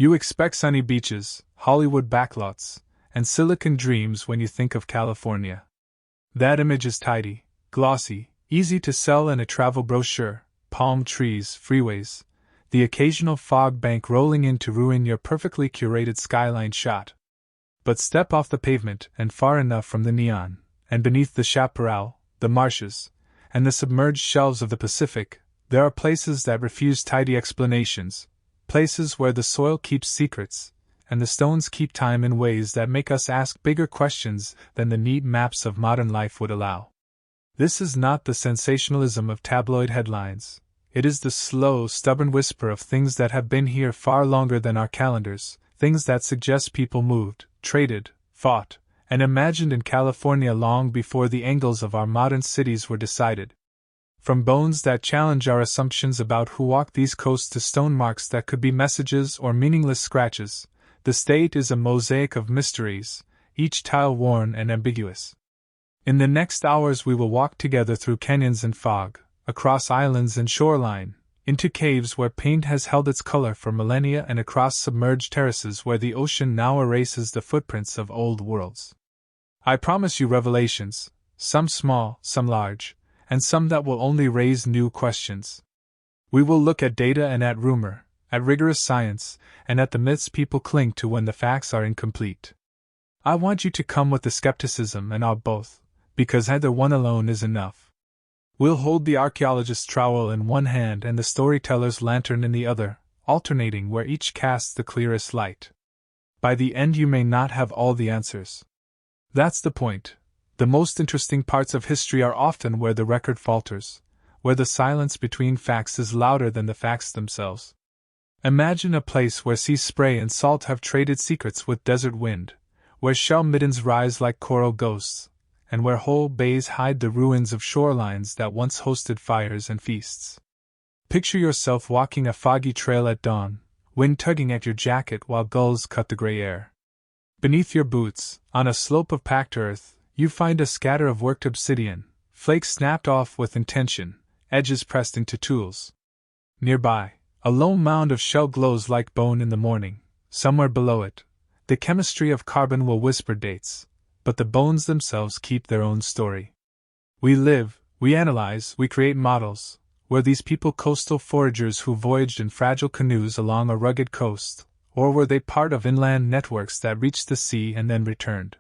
You expect sunny beaches, Hollywood backlots, and silicon dreams when you think of California. That image is tidy, glossy, easy to sell in a travel brochure, palm trees, freeways, the occasional fog bank rolling in to ruin your perfectly curated skyline shot. But step off the pavement and far enough from the neon, and beneath the chaparral, the marshes, and the submerged shelves of the Pacific, there are places that refuse tidy explanations, places where the soil keeps secrets, and the stones keep time in ways that make us ask bigger questions than the neat maps of modern life would allow. This is not the sensationalism of tabloid headlines. It is the slow, stubborn whisper of things that have been here far longer than our calendars, things that suggest people moved, traded, fought, and imagined in California long before the angles of our modern cities were decided. From bones that challenge our assumptions about who walked these coasts to stone marks that could be messages or meaningless scratches, the state is a mosaic of mysteries, each tile worn and ambiguous. In the next hours we will walk together through canyons and fog, across islands and shoreline, into caves where paint has held its color for millennia and across submerged terraces where the ocean now erases the footprints of old worlds. I promise you revelations, some small, some large, and some that will only raise new questions. We will look at data and at rumor, at rigorous science, and at the myths people cling to when the facts are incomplete. I want you to come with the skepticism and I'll both, because either one alone is enough. We'll hold the archaeologist's trowel in one hand and the storyteller's lantern in the other, alternating where each casts the clearest light. By the end you may not have all the answers. That's the point. The most interesting parts of history are often where the record falters, where the silence between facts is louder than the facts themselves. Imagine a place where sea spray and salt have traded secrets with desert wind, where shell middens rise like coral ghosts, and where whole bays hide the ruins of shorelines that once hosted fires and feasts. Picture yourself walking a foggy trail at dawn, wind tugging at your jacket while gulls cut the gray air. Beneath your boots, on a slope of packed earth, you find a scatter of worked obsidian, flakes snapped off with intention, edges pressed into tools. Nearby, a lone mound of shell glows like bone in the morning. Somewhere below it, the chemistry of carbon will whisper dates, but the bones themselves keep their own story. We live, we analyze, we create models. Were these people coastal foragers who voyaged in fragile canoes along a rugged coast, or were they part of inland networks that reached the sea and then returned?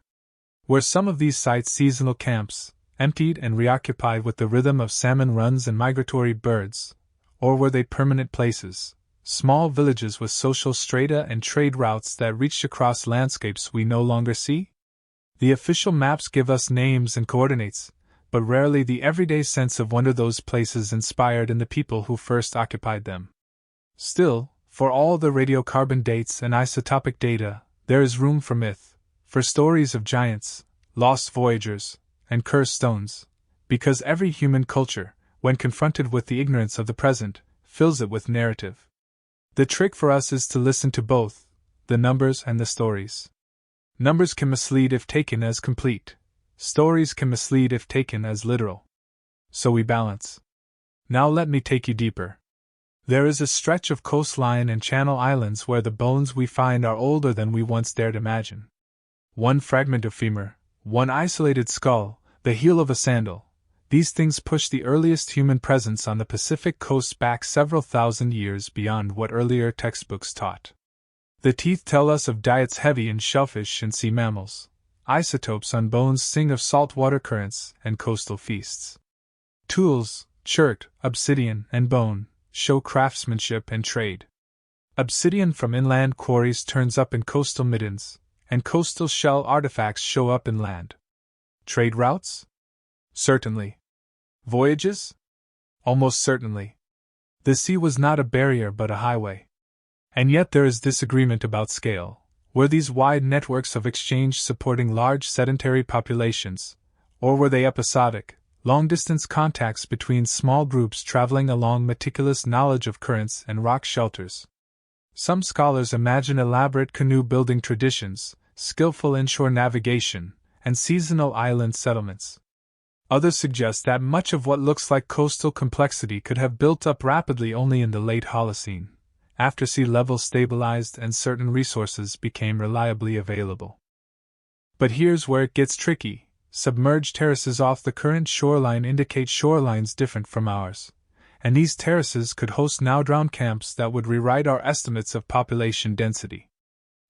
Were some of these sites seasonal camps, emptied and reoccupied with the rhythm of salmon runs and migratory birds, or were they permanent places, small villages with social strata and trade routes that reached across landscapes we no longer see? The official maps give us names and coordinates, but rarely the everyday sense of wonder those places inspired in the people who first occupied them. Still, for all the radiocarbon dates and isotopic data, there is room for myth, for stories of giants, lost voyagers, and cursed stones, because every human culture, when confronted with the ignorance of the present, fills it with narrative. The trick for us is to listen to both, the numbers and the stories. Numbers can mislead if taken as complete. Stories can mislead if taken as literal. So we balance. Now let me take you deeper. There is a stretch of coastline and channel islands where the bones we find are older than we once dared imagine. One fragment of femur, one isolated skull, the heel of a sandal. These things push the earliest human presence on the Pacific coast back several thousand years beyond what earlier textbooks taught. The teeth tell us of diets heavy in shellfish and sea mammals. Isotopes on bones sing of saltwater currents and coastal feasts. Tools, chert, obsidian, and bone, show craftsmanship and trade. Obsidian from inland quarries turns up in coastal middens, and coastal shell artifacts show up inland. Trade routes? Certainly. Voyages? Almost certainly. The sea was not a barrier but a highway. And yet there is disagreement about scale. Were these wide networks of exchange supporting large sedentary populations, or were they episodic, long-distance contacts between small groups traveling along meticulous knowledge of currents and rock shelters? Some scholars imagine elaborate canoe-building traditions, skillful inshore navigation, and seasonal island settlements. Others suggest that much of what looks like coastal complexity could have built up rapidly only in the late Holocene, after sea level stabilized and certain resources became reliably available. But here's where it gets tricky. Submerged terraces off the current shoreline indicate shorelines different from ours, and these terraces could host now-drowned camps that would rewrite our estimates of population density.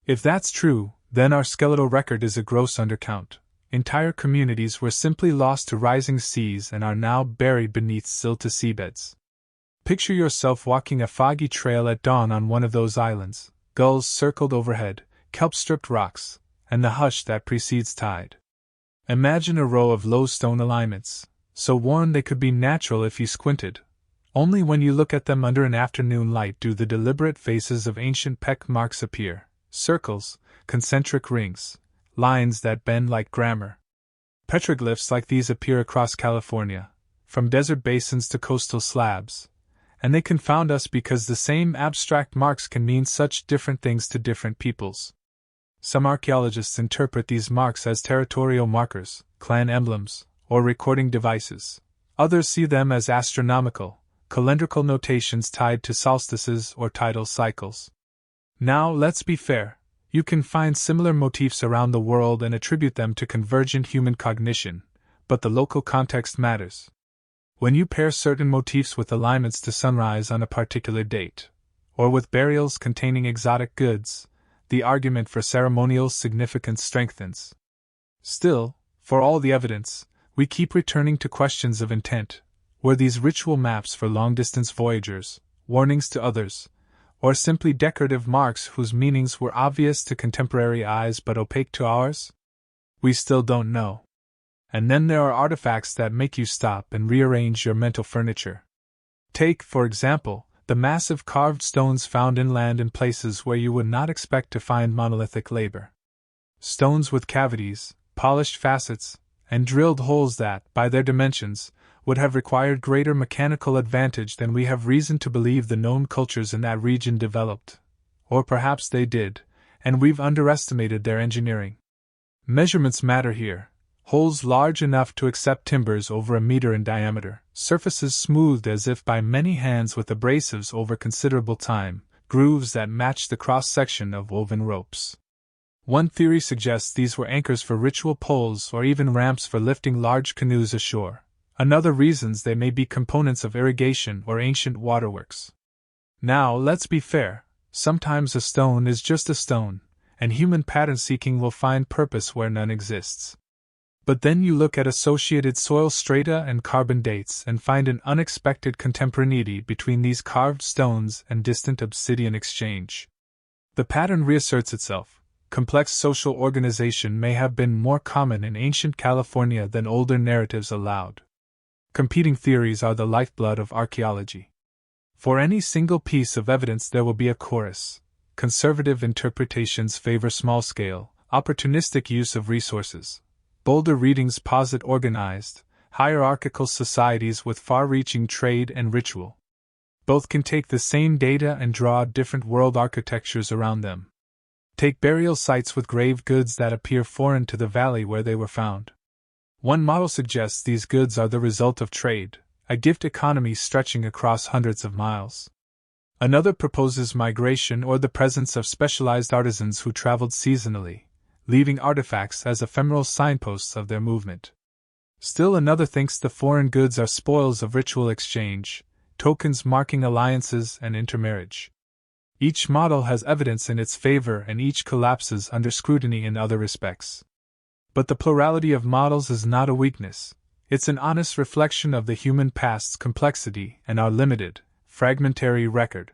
If that's true, then our skeletal record is a gross undercount. Entire communities were simply lost to rising seas and are now buried beneath silted seabeds. Picture yourself walking a foggy trail at dawn on one of those islands, gulls circled overhead, kelp-stripped rocks, and the hush that precedes tide. Imagine a row of low stone alignments, so worn they could be natural if you squinted. Only when you look at them under an afternoon light do the deliberate faces of ancient peck marks appear, circles, concentric rings, lines that bend like grammar. Petroglyphs like these appear across California, from desert basins to coastal slabs, and they confound us because the same abstract marks can mean such different things to different peoples. Some archaeologists interpret these marks as territorial markers, clan emblems, or recording devices. Others see them as astronomical, calendrical notations tied to solstices or tidal cycles. Now, let's be fair. You can find similar motifs around the world and attribute them to convergent human cognition, but the local context matters. When you pair certain motifs with alignments to sunrise on a particular date, or with burials containing exotic goods, the argument for ceremonial significance strengthens. Still, for all the evidence, we keep returning to questions of intent. Were these ritual maps for long-distance voyagers, warnings to others, or simply decorative marks whose meanings were obvious to contemporary eyes but opaque to ours? We still don't know. And then there are artifacts that make you stop and rearrange your mental furniture. Take, for example, the massive carved stones found inland in places where you would not expect to find monolithic labor. Stones with cavities, polished facets, and drilled holes that, by their dimensions, would have required greater mechanical advantage than we have reason to believe the known cultures in that region developed. Or perhaps they did, and we've underestimated their engineering. Measurements matter here. Holes large enough to accept timbers over a meter in diameter, surfaces smoothed as if by many hands with abrasives over considerable time, grooves that match the cross-section of woven ropes. One theory suggests these were anchors for ritual poles or even ramps for lifting large canoes ashore. Another reasons they may be components of irrigation or ancient waterworks. Now, let's be fair, sometimes a stone is just a stone, and human pattern-seeking will find purpose where none exists. But then you look at associated soil strata and carbon dates and find an unexpected contemporaneity between these carved stones and distant obsidian exchange. The pattern reasserts itself. Complex social organization may have been more common in ancient California than older narratives allowed. Competing theories are the lifeblood of archaeology. For any single piece of evidence there will be a chorus. Conservative interpretations favor small-scale, opportunistic use of resources. Bolder readings posit organized, hierarchical societies with far-reaching trade and ritual. Both can take the same data and draw different world architectures around them. Take burial sites with grave goods that appear foreign to the valley where they were found. One model suggests these goods are the result of trade, a gift economy stretching across hundreds of miles. Another proposes migration or the presence of specialized artisans who traveled seasonally, leaving artifacts as ephemeral signposts of their movement. Still another thinks the foreign goods are spoils of ritual exchange, tokens marking alliances and intermarriage. Each model has evidence in its favor and each collapses under scrutiny in other respects. But the plurality of models is not a weakness, it's an honest reflection of the human past's complexity and our limited, fragmentary record.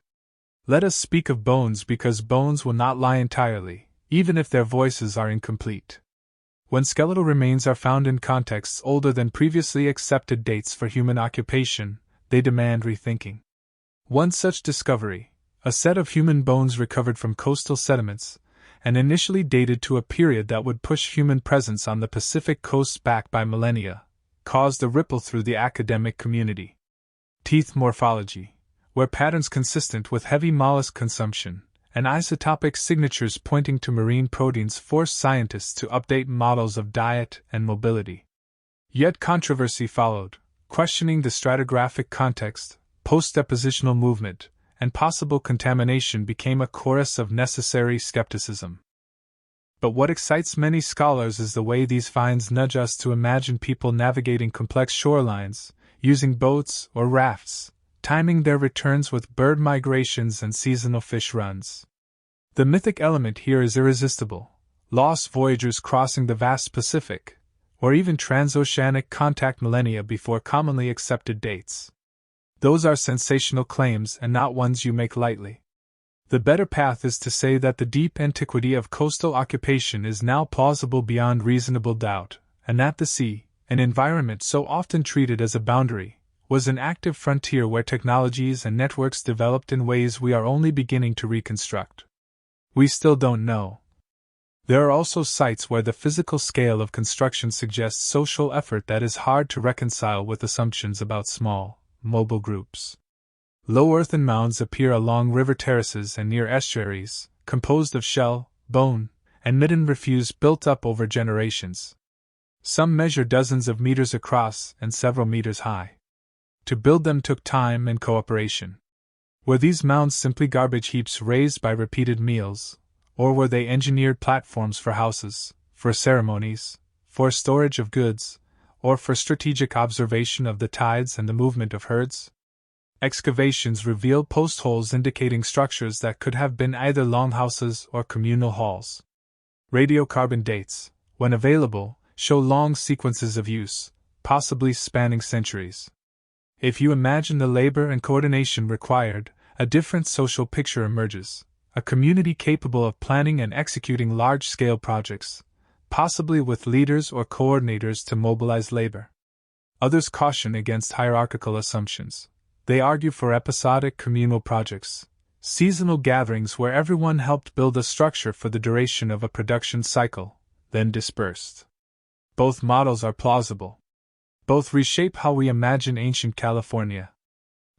Let us speak of bones because bones will not lie entirely, even if their voices are incomplete. When skeletal remains are found in contexts older than previously accepted dates for human occupation, they demand rethinking. One such discovery, a set of human bones recovered from coastal sediments, and initially dated to a period that would push human presence on the Pacific coast back by millennia, caused a ripple through the academic community. Teeth morphology, where patterns consistent with heavy mollusk consumption, and isotopic signatures pointing to marine proteins forced scientists to update models of diet and mobility. Yet controversy followed, questioning the stratigraphic context, post-depositional movement, and possible contamination became a chorus of necessary skepticism. But what excites many scholars is the way these finds nudge us to imagine people navigating complex shorelines, using boats or rafts, timing their returns with bird migrations and seasonal fish runs. The mythic element here is irresistible: lost voyagers crossing the vast Pacific, or even transoceanic contact millennia before commonly accepted dates. Those are sensational claims and not ones you make lightly. The better path is to say that the deep antiquity of coastal occupation is now plausible beyond reasonable doubt, and that the sea, an environment so often treated as a boundary, was an active frontier where technologies and networks developed in ways we are only beginning to reconstruct. We still don't know. There are also sites where the physical scale of construction suggests social effort that is hard to reconcile with assumptions about small, mobile groups. Low earthen mounds appear along river terraces and near estuaries, composed of shell, bone, and midden refuse built up over generations. Some measure dozens of meters across and several meters high. To build them took time and cooperation. Were these mounds simply garbage heaps raised by repeated meals, or were they engineered platforms for houses, for ceremonies, for storage of goods, or for strategic observation of the tides and the movement of herds? Excavations reveal post holes indicating structures that could have been either longhouses or communal halls. Radiocarbon dates, when available, show long sequences of use, possibly spanning centuries. If you imagine the labor and coordination required, a different social picture emerges: a community capable of planning and executing large-scale projects, possibly with leaders or coordinators to mobilize labor. Others caution against hierarchical assumptions. They argue for episodic communal projects, seasonal gatherings where everyone helped build a structure for the duration of a production cycle, then dispersed. Both models are plausible. Both reshape how we imagine ancient California.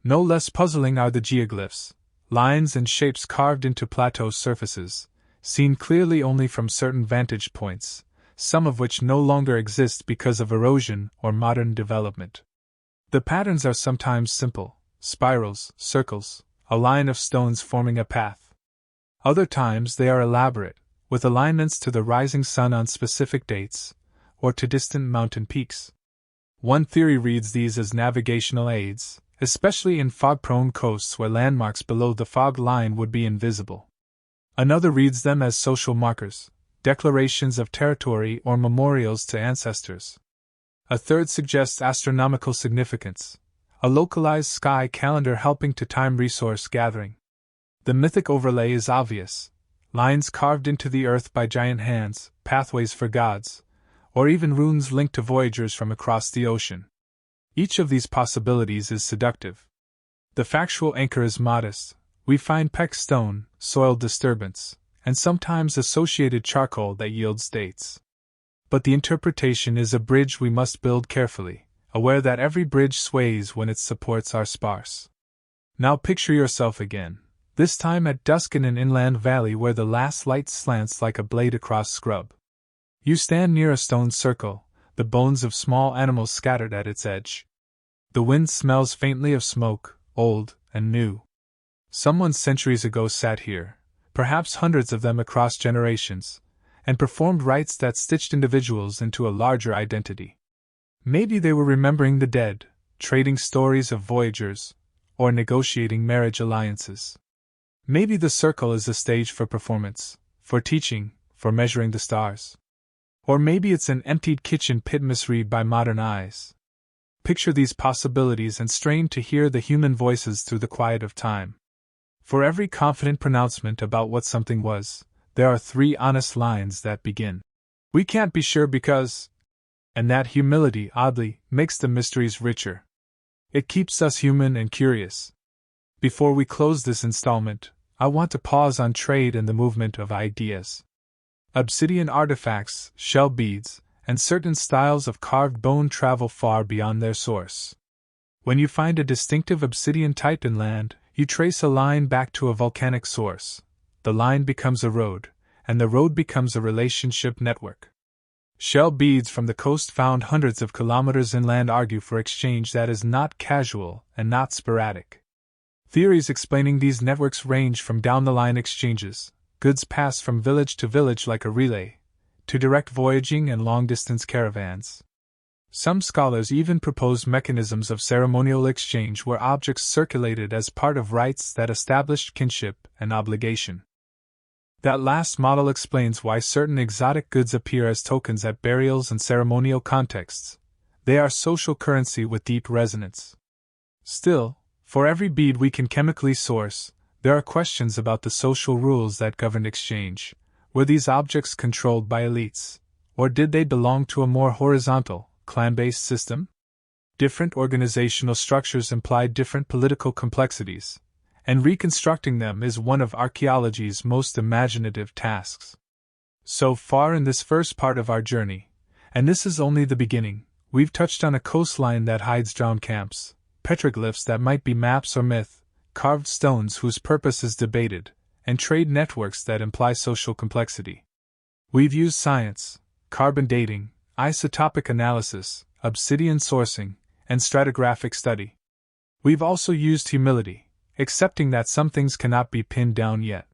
No less puzzling are the geoglyphs, lines and shapes carved into plateau surfaces, seen clearly only from certain vantage points, some of which no longer exist because of erosion or modern development. The patterns are sometimes simple: spirals, circles, a line of stones forming a path. Other times they are elaborate, with alignments to the rising sun on specific dates, or to distant mountain peaks. One theory reads these as navigational aids, especially in fog-prone coasts where landmarks below the fog line would be invisible. Another reads them as social markers, declarations of territory or memorials to ancestors. A third suggests astronomical significance, a localized sky calendar helping to time resource gathering. The mythic overlay is obvious: lines carved into the earth by giant hands, pathways for gods, or even runes linked to voyagers from across the ocean. Each of these possibilities is seductive. The factual anchor is modest: we find peck stone, soil disturbance, and sometimes associated charcoal that yields dates. But the interpretation is a bridge we must build carefully, aware that every bridge sways when its supports are sparse. Now picture yourself again, this time at dusk in an inland valley where the last light slants like a blade across scrub. You stand near a stone circle, the bones of small animals scattered at its edge. The wind smells faintly of smoke, old and new. Someone centuries ago sat here, perhaps hundreds of them across generations, and performed rites that stitched individuals into a larger identity. Maybe they were remembering the dead, trading stories of voyagers, or negotiating marriage alliances. Maybe the circle is a stage for performance, for teaching, for measuring the stars. Or maybe it's an emptied kitchen pit misread by modern eyes. Picture these possibilities and strain to hear the human voices through the quiet of time. For every confident pronouncement about what something was, there are 3 honest lines that begin, "We can't be sure because..." And that humility, oddly, makes the mysteries richer. It keeps us human and curious. Before we close this installment, I want to pause on trade and the movement of ideas. Obsidian artifacts, shell beads, and certain styles of carved bone travel far beyond their source. When you find a distinctive obsidian type inland, you trace a line back to a volcanic source. The line becomes a road, and the road becomes a relationship network. Shell beads from the coast found hundreds of kilometers inland argue for exchange that is not casual and not sporadic. Theories explaining these networks range from down-the-line exchanges, goods pass from village to village like a relay, to direct voyaging and long-distance caravans. Some scholars even propose mechanisms of ceremonial exchange where objects circulated as part of rites that established kinship and obligation. That last model explains why certain exotic goods appear as tokens at burials and ceremonial contexts. They are social currency with deep resonance. Still, for every bead we can chemically source, there are questions about the social rules that governed exchange. Were these objects controlled by elites, or did they belong to a more horizontal, clan-based system? Different organizational structures imply different political complexities, and reconstructing them is one of archaeology's most imaginative tasks. So far in this first part of our journey, and this is only the beginning, we've touched on a coastline that hides drowned camps, petroglyphs that might be maps or myth, carved stones whose purpose is debated, and trade networks that imply social complexity. We've used science, carbon dating, isotopic analysis, obsidian sourcing, and stratigraphic study. We've also used humility, accepting that some things cannot be pinned down yet.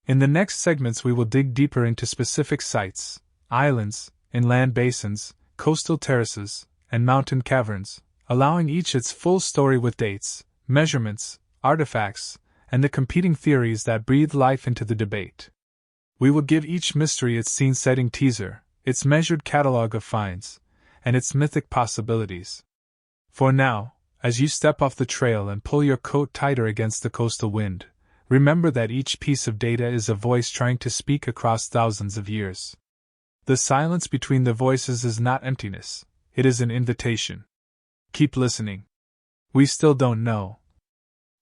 In the next segments we will dig deeper into specific sites, islands, inland basins, coastal terraces, and mountain caverns, allowing each its full story with dates, measurements, artifacts, and the competing theories that breathe life into the debate. We will give each mystery its scene-setting teaser, its measured catalog of finds, and its mythic possibilities. For now, as you step off the trail and pull your coat tighter against the coastal wind, remember that each piece of data is a voice trying to speak across thousands of years. The silence between the voices is not emptiness, it is an invitation. Keep listening. We still don't know.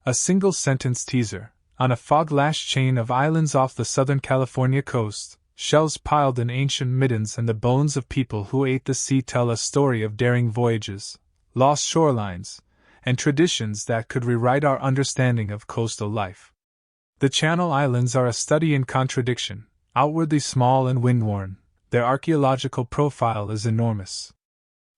A single sentence teaser. On a fog-lashed chain of islands off the Southern California coast, shells piled in ancient middens and the bones of people who ate the sea tell a story of daring voyages, lost shorelines, and traditions that could rewrite our understanding of coastal life. The Channel Islands are a study in contradiction, outwardly small and wind-worn. Their archaeological profile is enormous.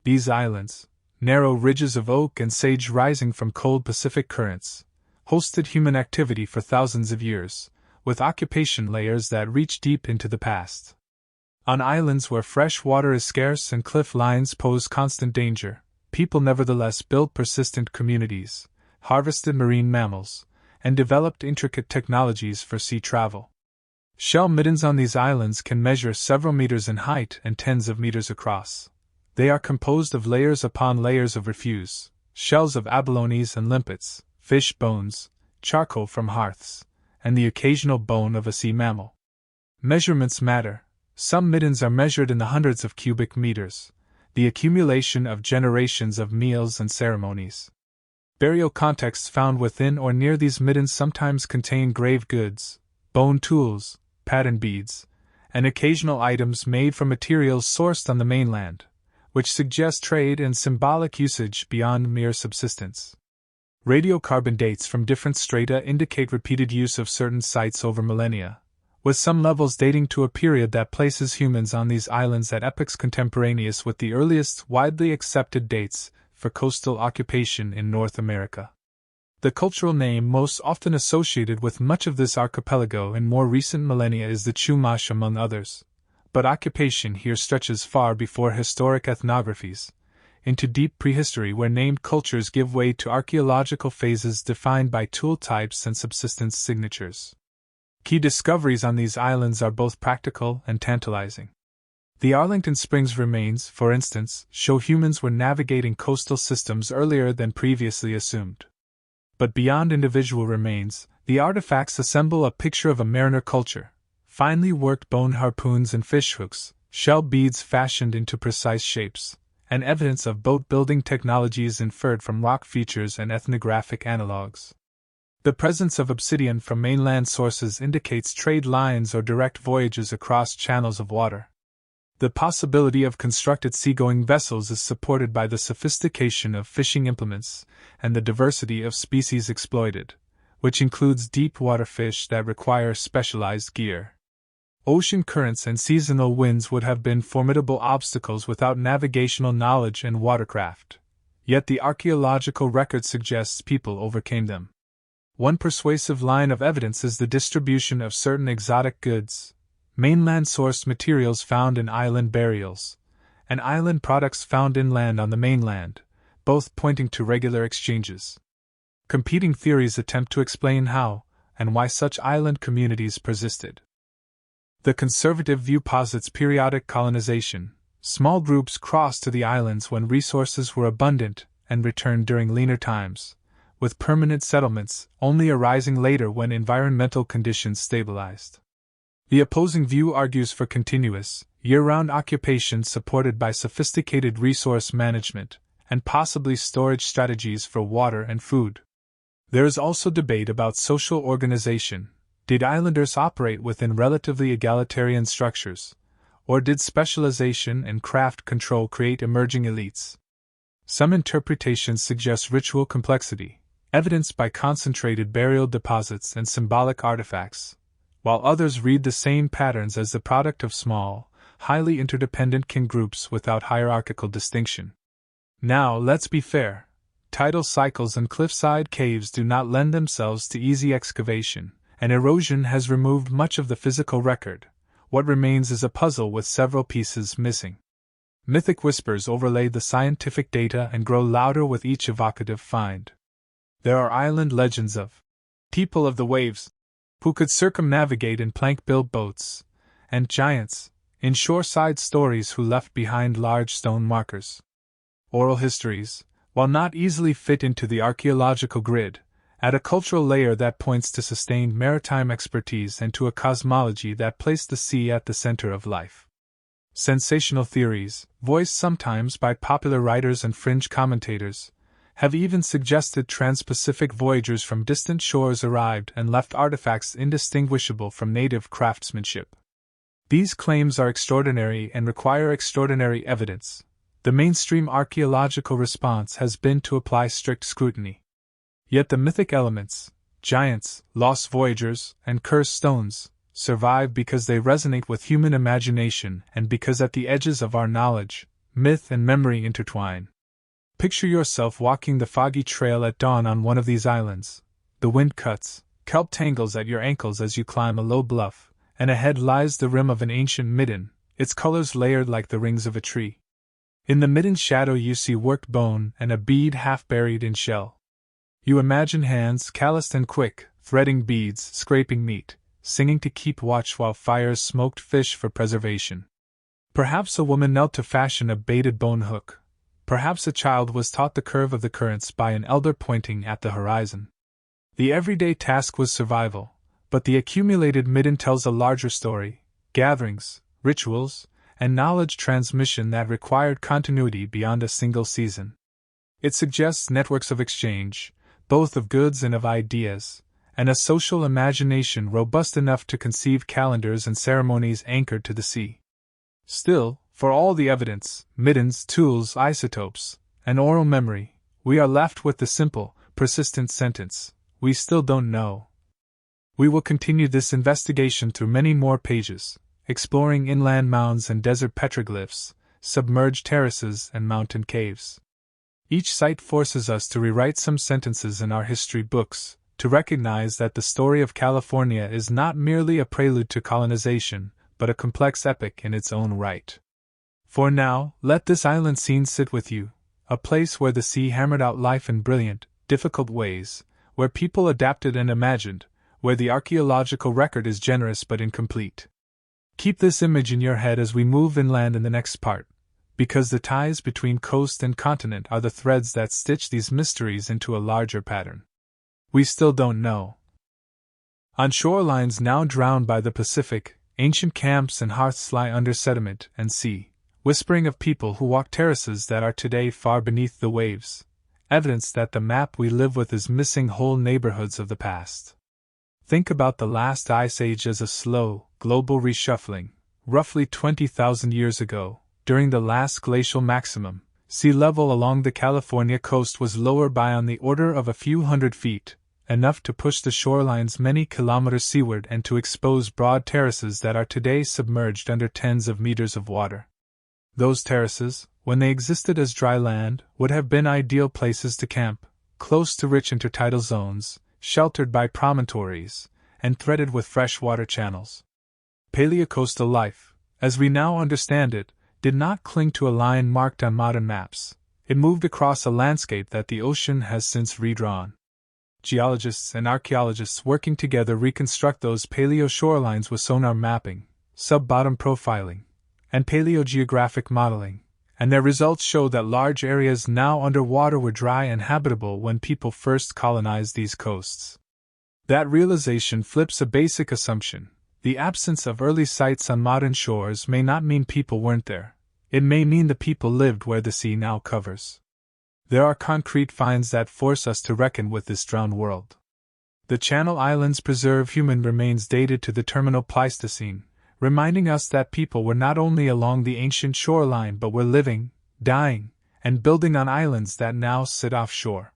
These islands, narrow ridges of oak and sage rising from cold Pacific currents, hosted human activity for thousands of years, with occupation layers that reach deep into the past. On islands where fresh water is scarce and cliff lines pose constant danger, people nevertheless built persistent communities, harvested marine mammals, and developed intricate technologies for sea travel. Shell middens on these islands can measure several meters in height and tens of meters across. They are composed of layers upon layers of refuse, shells of abalones and limpets, fish bones, charcoal from hearths, and the occasional bone of a sea mammal. Measurements matter. Some middens are measured in the hundreds of cubic meters, the accumulation of generations of meals and ceremonies. Burial contexts found within or near these middens sometimes contain grave goods, bone tools, pattern beads, and occasional items made from materials sourced on the mainland, which suggest trade and symbolic usage beyond mere subsistence. Radiocarbon dates from different strata indicate repeated use of certain sites over millennia, with some levels dating to a period that places humans on these islands at epochs contemporaneous with the earliest widely accepted dates for coastal occupation in North America. The cultural name most often associated with much of this archipelago in more recent millennia is the Chumash among others, but occupation here stretches far before historic ethnographies, into deep prehistory where named cultures give way to archaeological phases defined by tool types and subsistence signatures. Key discoveries on these islands are both practical and tantalizing. The Arlington Springs remains, for instance, show humans were navigating coastal systems earlier than previously assumed. But beyond individual remains, the artifacts assemble a picture of a mariner culture: finely worked bone harpoons and fishhooks, shell beads fashioned into precise shapes, and evidence of boat-building technologies inferred from rock features and ethnographic analogues. The presence of obsidian from mainland sources indicates trade lines or direct voyages across channels of water. The possibility of constructed seagoing vessels is supported by the sophistication of fishing implements and the diversity of species exploited, which includes deep-water fish that require specialized gear. Ocean currents and seasonal winds would have been formidable obstacles without navigational knowledge and watercraft, yet the archaeological record suggests people overcame them. One persuasive line of evidence is the distribution of certain exotic goods, mainland-sourced materials found in island burials, and island products found inland on the mainland, both pointing to regular exchanges. Competing theories attempt to explain how and why such island communities persisted. The conservative view posits periodic colonization. Small groups crossed to the islands when resources were abundant and returned during leaner times, with permanent settlements only arising later when environmental conditions stabilized. The opposing view argues for continuous, year-round occupation supported by sophisticated resource management and possibly storage strategies for water and food. There is also debate about social organization. Did islanders operate within relatively egalitarian structures, or did specialization and craft control create emerging elites? Some interpretations suggest ritual complexity, evidenced by concentrated burial deposits and symbolic artifacts, while others read the same patterns as the product of small, highly interdependent kin groups without hierarchical distinction. Now, let's be fair. Tidal cycles and cliffside caves do not lend themselves to easy excavation, and erosion has removed much of the physical record. What remains is a puzzle with several pieces missing. Mythic whispers overlay the scientific data and grow louder with each evocative find. There are island legends of people of the waves, who could circumnavigate in plank-built boats, and giants, in shoreside stories who left behind large stone markers. Oral histories, while not easily fit into the archaeological grid, add a cultural layer that points to sustained maritime expertise and to a cosmology that placed the sea at the center of life. Sensational theories, voiced sometimes by popular writers and fringe commentators, have even suggested trans-Pacific voyagers from distant shores arrived and left artifacts indistinguishable from native craftsmanship. These claims are extraordinary and require extraordinary evidence. The mainstream archaeological response has been to apply strict scrutiny. Yet the mythic elements, giants, lost voyagers, and cursed stones, survive because they resonate with human imagination and because at the edges of our knowledge, myth and memory intertwine. Picture yourself walking the foggy trail at dawn on one of these islands. The wind cuts, kelp tangles at your ankles as you climb a low bluff, and ahead lies the rim of an ancient midden, its colors layered like the rings of a tree. In the midden's shadow you see worked bone and a bead half buried in shell. You imagine hands, calloused and quick, threading beads, scraping meat, singing to keep watch while fires smoked fish for preservation. Perhaps a woman knelt to fashion a baited bone hook. Perhaps a child was taught the curve of the currents by an elder pointing at the horizon. The everyday task was survival, but the accumulated midden tells a larger story: gatherings, rituals, and knowledge transmission that required continuity beyond a single season. It suggests networks of exchange, both of goods and of ideas, and a social imagination robust enough to conceive calendars and ceremonies anchored to the sea. Still, for all the evidence, middens, tools, isotopes, and oral memory, we are left with the simple, persistent sentence: we still don't know. We will continue this investigation through many more pages, exploring inland mounds and desert petroglyphs, submerged terraces and mountain caves. Each site forces us to rewrite some sentences in our history books, to recognize that the story of California is not merely a prelude to colonization, but a complex epic in its own right. For now, let this island scene sit with you, a place where the sea hammered out life in brilliant, difficult ways, where people adapted and imagined, where the archaeological record is generous but incomplete. Keep this image in your head as we move inland in the next part, because the ties between coast and continent are the threads that stitch these mysteries into a larger pattern. We still don't know. On shorelines now drowned by the Pacific, ancient camps and hearths lie under sediment and sea, whispering of people who walk terraces that are today far beneath the waves, evidence that the map we live with is missing whole neighborhoods of the past. Think about the last ice age as a slow, global reshuffling. Roughly 20,000 years ago, during the last glacial maximum, sea level along the California coast was lower by on the order of a few hundred feet, enough to push the shorelines many kilometers seaward and to expose broad terraces that are today submerged under tens of meters of water. Those terraces, when they existed as dry land, would have been ideal places to camp, close to rich intertidal zones, sheltered by promontories, and threaded with freshwater channels. Paleocoastal life, as we now understand it, did not cling to a line marked on modern maps. It moved across a landscape that the ocean has since redrawn. Geologists and archaeologists working together reconstruct those paleoshorelines with sonar mapping, sub-bottom profiling, and paleogeographic modeling, and their results show that large areas now underwater were dry and habitable when people first colonized these coasts. That realization flips a basic assumption. The absence of early sites on modern shores may not mean people weren't there. It may mean the people lived where the sea now covers. There are concrete finds that force us to reckon with this drowned world. The Channel Islands preserve human remains dated to the terminal Pleistocene, reminding us that people were not only along the ancient shoreline but were living, dying, and building on islands that now sit offshore.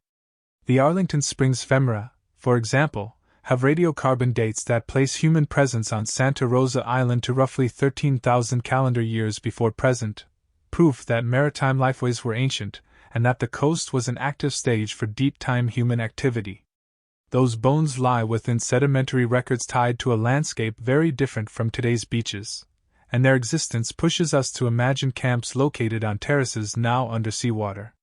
The Arlington Springs ephemera, for example, have radiocarbon dates that place human presence on Santa Rosa Island to roughly 13,000 calendar years before present, proof that maritime lifeways were ancient, and that the coast was an active stage for deep-time human activity. Those bones lie within sedimentary records tied to a landscape very different from today's beaches, and their existence pushes us to imagine camps located on terraces now under seawater.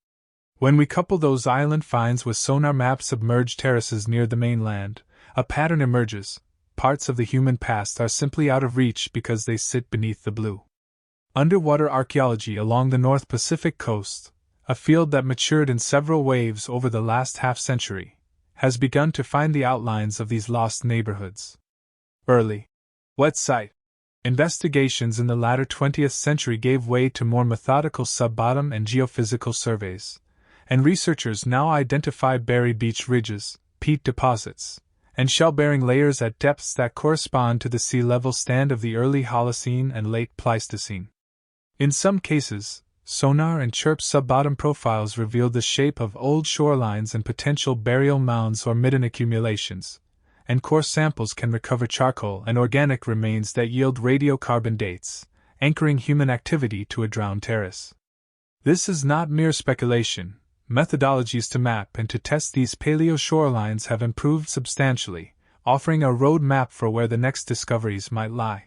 When we couple those island finds with sonar map submerged terraces near the mainland, a pattern emerges. Parts of the human past are simply out of reach because they sit beneath the blue. Underwater archaeology along the North Pacific coast, a field that matured in several waves over the last half-century, has begun to find the outlines of these lost neighborhoods. Early wet site investigations in the latter 20th century gave way to more methodical sub-bottom and geophysical surveys, and researchers now identify buried beach ridges, peat deposits, and shell-bearing layers at depths that correspond to the sea level stand of the early Holocene and late Pleistocene. In some cases, sonar and chirp sub-bottom profiles revealed the shape of old shorelines and potential burial mounds or midden accumulations, and core samples can recover charcoal and organic remains that yield radiocarbon dates, anchoring human activity to a drowned terrace. This is not mere speculation. Methodologies to map and to test these paleoshorelines have improved substantially, offering a road map for where the next discoveries might lie.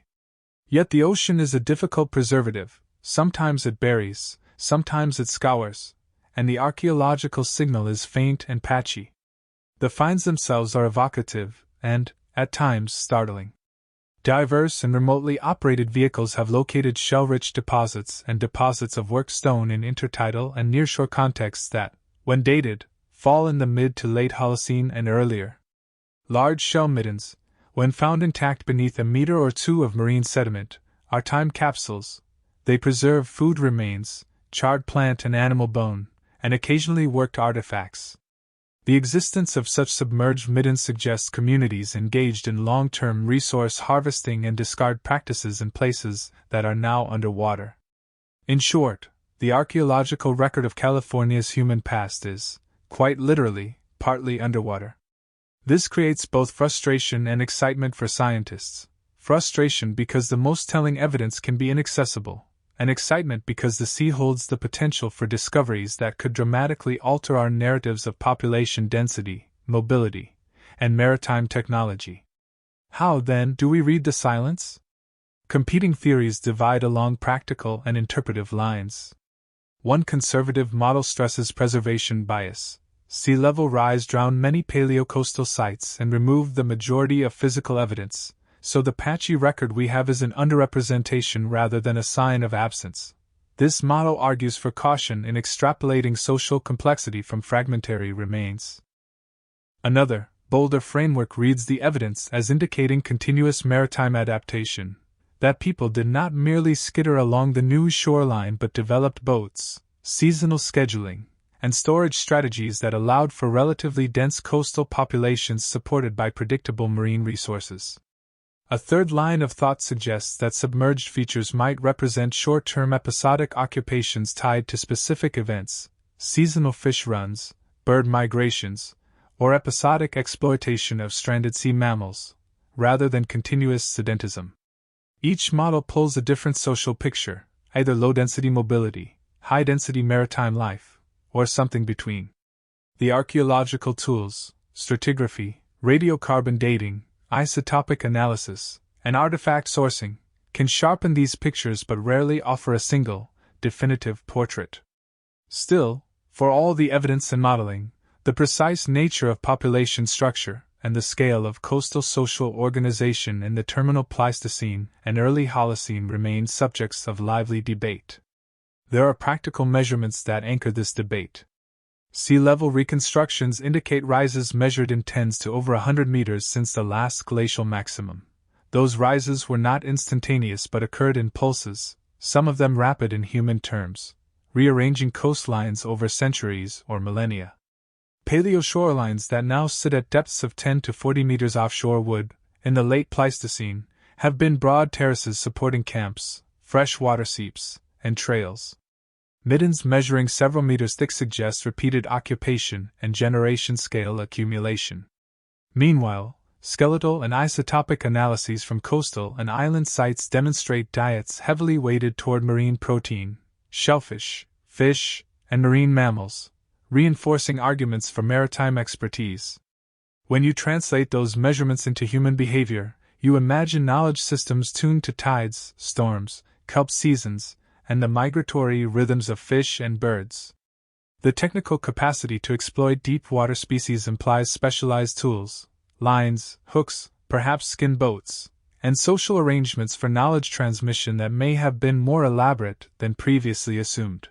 Yet the ocean is a difficult preservative. Sometimes it buries, sometimes it scours, and the archaeological signal is faint and patchy. The finds themselves are evocative and, at times, startling. Diverse and remotely operated vehicles have located shell-rich deposits and deposits of worked stone in intertidal and nearshore contexts that, when dated, fall in the mid to late Holocene and earlier. Large shell middens, when found intact beneath a meter or two of marine sediment, are time capsules. They preserve food remains, charred plant and animal bone, and occasionally worked artifacts. The existence of such submerged middens suggests communities engaged in long-term resource harvesting and discard practices in places that are now underwater. In short, the archaeological record of California's human past is, quite literally, partly underwater. This creates both frustration and excitement for scientists. Frustration because the most telling evidence can be inaccessible, and excitement because the sea holds the potential for discoveries that could dramatically alter our narratives of population density, mobility, and maritime technology. How, then, do we read the silence? Competing theories divide along practical and interpretive lines. One conservative model stresses preservation bias. Sea level rise drowned many paleocoastal sites and removed the majority of physical evidence, so the patchy record we have is an underrepresentation rather than a sign of absence. This model argues for caution in extrapolating social complexity from fragmentary remains. Another, bolder framework reads the evidence as indicating continuous maritime adaptation, that people did not merely skitter along the new shoreline but developed boats, seasonal scheduling, and storage strategies that allowed for relatively dense coastal populations supported by predictable marine resources. A third line of thought suggests that submerged features might represent short-term episodic occupations tied to specific events, seasonal fish runs, bird migrations, or episodic exploitation of stranded sea mammals, rather than continuous sedentism. Each model pulls a different social picture, either low-density mobility, high-density maritime life, or something between. The archaeological tools, stratigraphy, Radiocarbon dating, isotopic analysis, and artifact sourcing can sharpen these pictures but rarely offer a single, definitive portrait. Still, for all the evidence and modeling, the precise nature of population structure and the scale of coastal social organization in the terminal Pleistocene and early Holocene remain subjects of lively debate. There are practical measurements that anchor this debate. Sea level reconstructions indicate rises measured in tens to over 100 meters since the last glacial maximum. Those rises were not instantaneous but occurred in pulses, some of them rapid in human terms, rearranging coastlines over centuries or millennia. Paleoshorelines that now sit at depths of 10 to 40 meters offshore would, in the late Pleistocene, have been broad terraces supporting camps, fresh water seeps, and trails. Middens measuring several meters thick suggest repeated occupation and generation-scale accumulation. Meanwhile, skeletal and isotopic analyses from coastal and island sites demonstrate diets heavily weighted toward marine protein, shellfish, fish, and marine mammals, reinforcing arguments for maritime expertise. When you translate those measurements into human behavior, you imagine knowledge systems tuned to tides, storms, kelp seasons, and the migratory rhythms of fish and birds. The technical capacity to exploit deep water species implies specialized tools, lines, hooks, perhaps skin boats, and social arrangements for knowledge transmission that may have been more elaborate than previously assumed.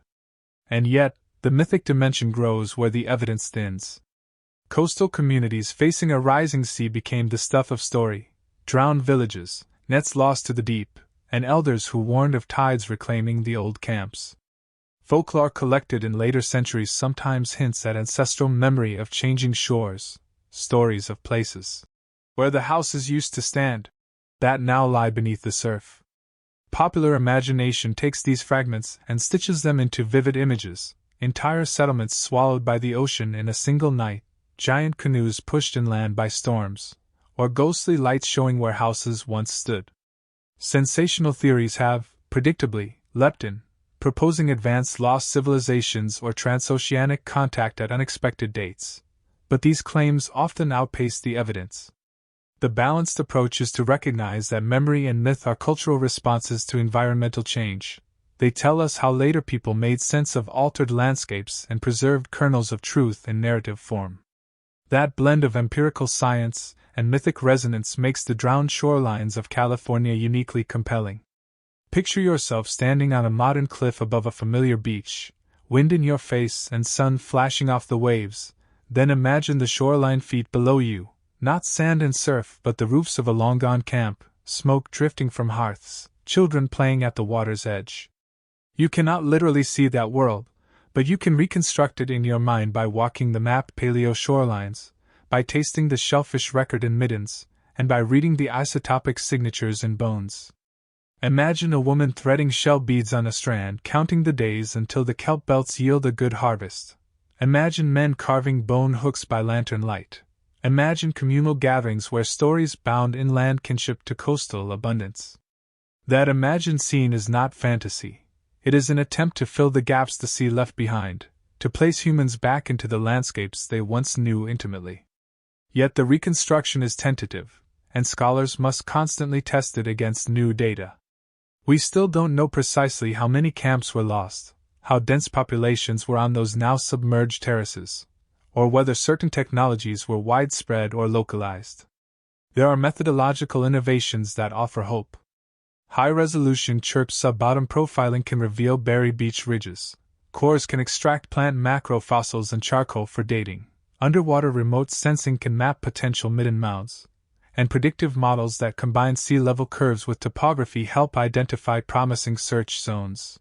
And yet, the mythic dimension grows where the evidence thins. Coastal communities facing a rising sea became the stuff of story, drowned villages, nets lost to the deep, and elders who warned of tides reclaiming the old camps. Folklore collected in later centuries sometimes hints at ancestral memory of changing shores, stories of places where the houses used to stand, that now lie beneath the surf. Popular imagination takes these fragments and stitches them into vivid images, entire settlements swallowed by the ocean in a single night, giant canoes pushed inland by storms, or ghostly lights showing where houses once stood. Sensational theories have, predictably, leapt in, proposing advanced lost civilizations or transoceanic contact at unexpected dates. But these claims often outpace the evidence. The balanced approach is to recognize that memory and myth are cultural responses to environmental change. They tell us how later people made sense of altered landscapes and preserved kernels of truth in narrative form. That blend of empirical science and mythic resonance makes the drowned shorelines of California uniquely compelling. Picture yourself standing on a modern cliff above a familiar beach, wind in your face and sun flashing off the waves. Then imagine the shoreline feet below you, not sand and surf but the roofs of a long-gone camp, smoke drifting from hearths, children playing at the water's edge. You cannot literally see that world, but you can reconstruct it in your mind by walking the mapped paleoshorelines, by tasting the shellfish record in middens, and by reading the isotopic signatures in bones. Imagine a woman threading shell beads on a strand, counting the days until the kelp belts yield a good harvest. Imagine men carving bone hooks by lantern light. Imagine communal gatherings where stories bound inland kinship to coastal abundance. That imagined scene is not fantasy. It is an attempt to fill the gaps the sea left behind, to place humans back into the landscapes they once knew intimately. Yet the reconstruction is tentative, and scholars must constantly test it against new data. We still don't know precisely how many camps were lost, how dense populations were on those now submerged terraces, or whether certain technologies were widespread or localized. There are methodological innovations that offer hope. High-resolution chirp sub-bottom profiling can reveal buried beach ridges. Cores can extract plant macrofossils and charcoal for dating. Underwater remote sensing can map potential midden mounds. And predictive models that combine sea level curves with topography help identify promising search zones.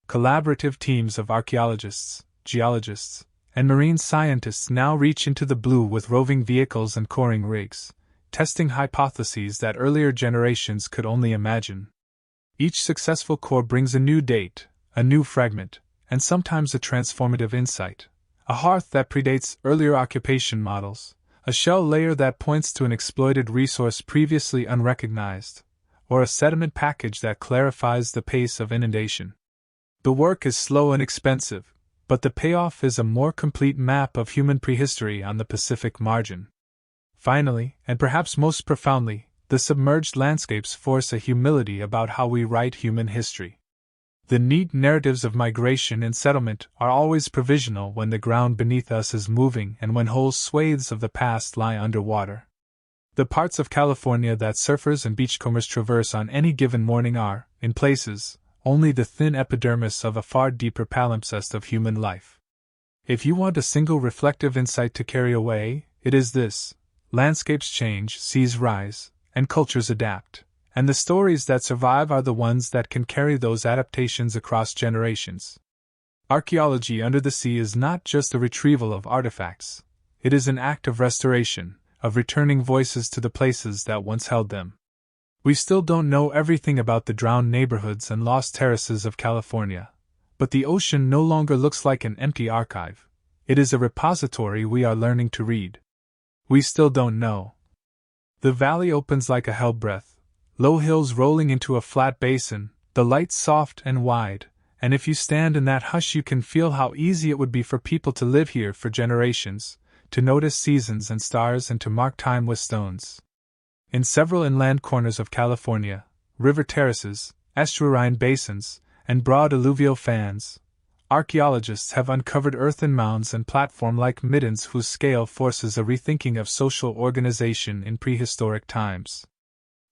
Collaborative teams of archaeologists, geologists, and marine scientists now reach into the blue with roving vehicles and coring rigs, testing hypotheses that earlier generations could only imagine. Each successful core brings a new date, a new fragment, and sometimes a transformative insight. A hearth that predates earlier occupation models, a shell layer that points to an exploited resource previously unrecognized, or a sediment package that clarifies the pace of inundation. The work is slow and expensive, but the payoff is a more complete map of human prehistory on the Pacific margin. Finally, and perhaps most profoundly, the submerged landscapes force a humility about how we write human history. The neat narratives of migration and settlement are always provisional when the ground beneath us is moving and when whole swathes of the past lie underwater. The parts of California that surfers and beachcombers traverse on any given morning are, in places, only the thin epidermis of a far deeper palimpsest of human life. If you want a single reflective insight to carry away, it is this: landscapes change, seas rise, and cultures adapt. And the stories that survive are the ones that can carry those adaptations across generations. Archaeology under the sea is not just the retrieval of artifacts. It is an act of restoration, of returning voices to the places that once held them. We still don't know everything about the drowned neighborhoods and lost terraces of California, but the ocean no longer looks like an empty archive. It is a repository we are learning to read. We still don't know. The valley opens like a hell breath. Low hills rolling into a flat basin, the light soft and wide, and if you stand in that hush you can feel how easy it would be for people to live here for generations, to notice seasons and stars and to mark time with stones. In several inland corners of California, river terraces, estuarine basins, and broad alluvial fans, archaeologists have uncovered earthen mounds and platform-like middens whose scale forces a rethinking of social organization in prehistoric times.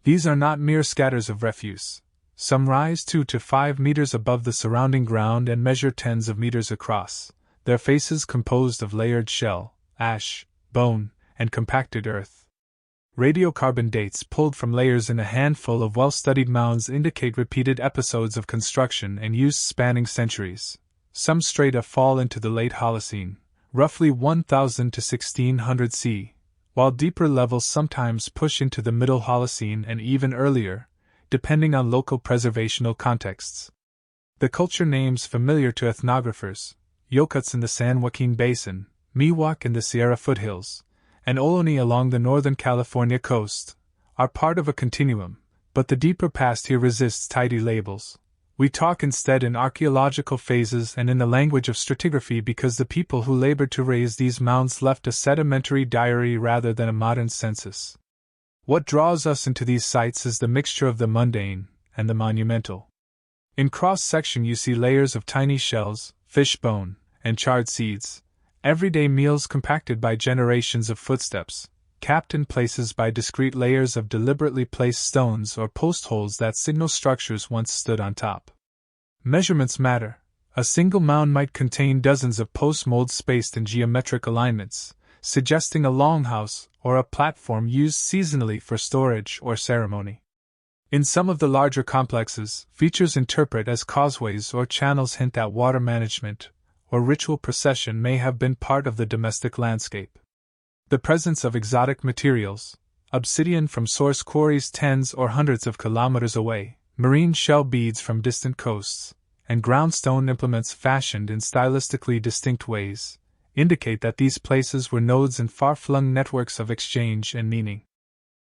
These are not mere scatters of refuse. Some rise 2 to 5 meters above the surrounding ground and measure tens of meters across, their faces composed of layered shell, ash, bone, and compacted earth. Radiocarbon dates pulled from layers in a handful of well-studied mounds indicate repeated episodes of construction and use spanning centuries. Some straight up fall into the late Holocene, roughly 1000 to 1600 C, while deeper levels sometimes push into the Middle Holocene and even earlier, depending on local preservational contexts. The culture names familiar to ethnographers, Yokuts in the San Joaquin Basin, Miwok in the Sierra foothills, and Ohlone along the northern California coast, are part of a continuum, but the deeper past here resists tidy labels. We talk instead in archaeological phases and in the language of stratigraphy because the people who labored to raise these mounds left a sedimentary diary rather than a modern census. What draws us into these sites is the mixture of the mundane and the monumental. In cross-section you see layers of tiny shells, fish bone, and charred seeds, everyday meals compacted by generations of footsteps, capped in places by discrete layers of deliberately placed stones or post holes that signal structures once stood on top. Measurements matter. A single mound might contain dozens of post molds spaced in geometric alignments, suggesting a longhouse or a platform used seasonally for storage or ceremony. In some of the larger complexes, features interpret as causeways or channels hint that water management or ritual procession may have been part of the domestic landscape. The presence of exotic materials, obsidian from source quarries tens or hundreds of kilometers away, marine shell beads from distant coasts, and groundstone implements fashioned in stylistically distinct ways, indicate that these places were nodes in far-flung networks of exchange and meaning.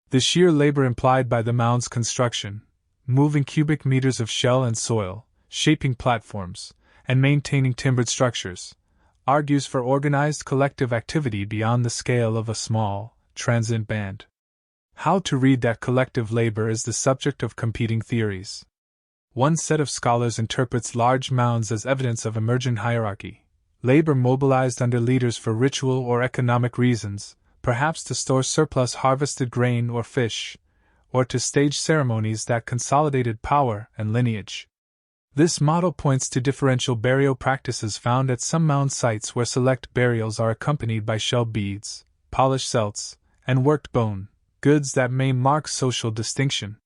The sheer labor implied by the mound's construction, moving cubic meters of shell and soil, shaping platforms, and maintaining timbered structures, argues for organized collective activity beyond the scale of a small, transient band. How to read that collective labor is the subject of competing theories. One set of scholars interprets large mounds as evidence of emergent hierarchy, labor mobilized under leaders for ritual or economic reasons, perhaps to store surplus harvested grain or fish, or to stage ceremonies that consolidated power and lineage. This model points to differential burial practices found at some mound sites where select burials are accompanied by shell beads, polished celts, and worked bone, goods that may mark social distinction.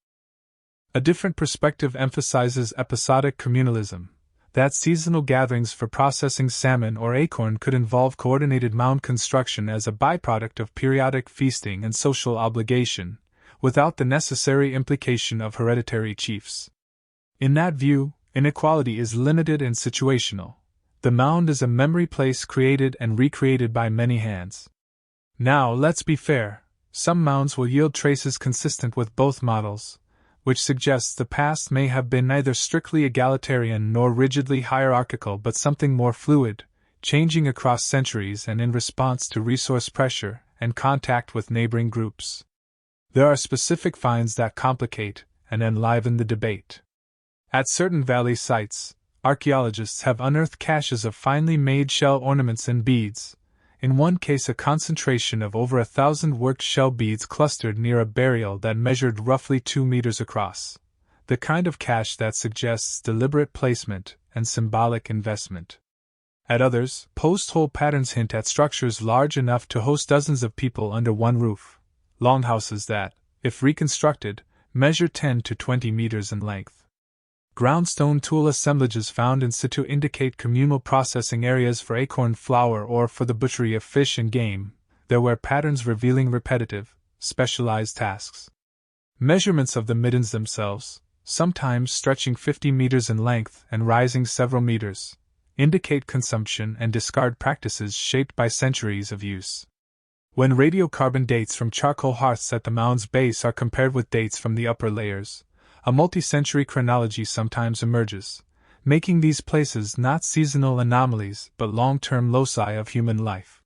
A different perspective emphasizes episodic communalism, that seasonal gatherings for processing salmon or acorn could involve coordinated mound construction as a byproduct of periodic feasting and social obligation, without the necessary implication of hereditary chiefs. In that view, inequality is limited and situational. The mound is a memory place created and recreated by many hands. Now, let's be fair, some mounds will yield traces consistent with both models, which suggests the past may have been neither strictly egalitarian nor rigidly hierarchical but something more fluid, changing across centuries and in response to resource pressure, and contact with neighboring groups. There are specific finds that complicate and enliven the debate. At certain valley sites, archaeologists have unearthed caches of finely made shell ornaments and beads, in one case a concentration of over 1,000 worked shell beads clustered near a burial that measured roughly 2 meters across, the kind of cache that suggests deliberate placement and symbolic investment. At others, post-hole patterns hint at structures large enough to host dozens of people under one roof, longhouses that, if reconstructed, measure 10 to 20 meters in length. Groundstone tool assemblages found in situ indicate communal processing areas for acorn flour or for the butchery of fish and game, there were patterns revealing repetitive, specialized tasks. Measurements of the middens themselves, sometimes stretching 50 meters in length and rising several meters, indicate consumption and discard practices shaped by centuries of use. When radiocarbon dates from charcoal hearths at the mound's base are compared with dates from the upper layers, a multi-century chronology sometimes emerges, making these places not seasonal anomalies but long-term loci of human life.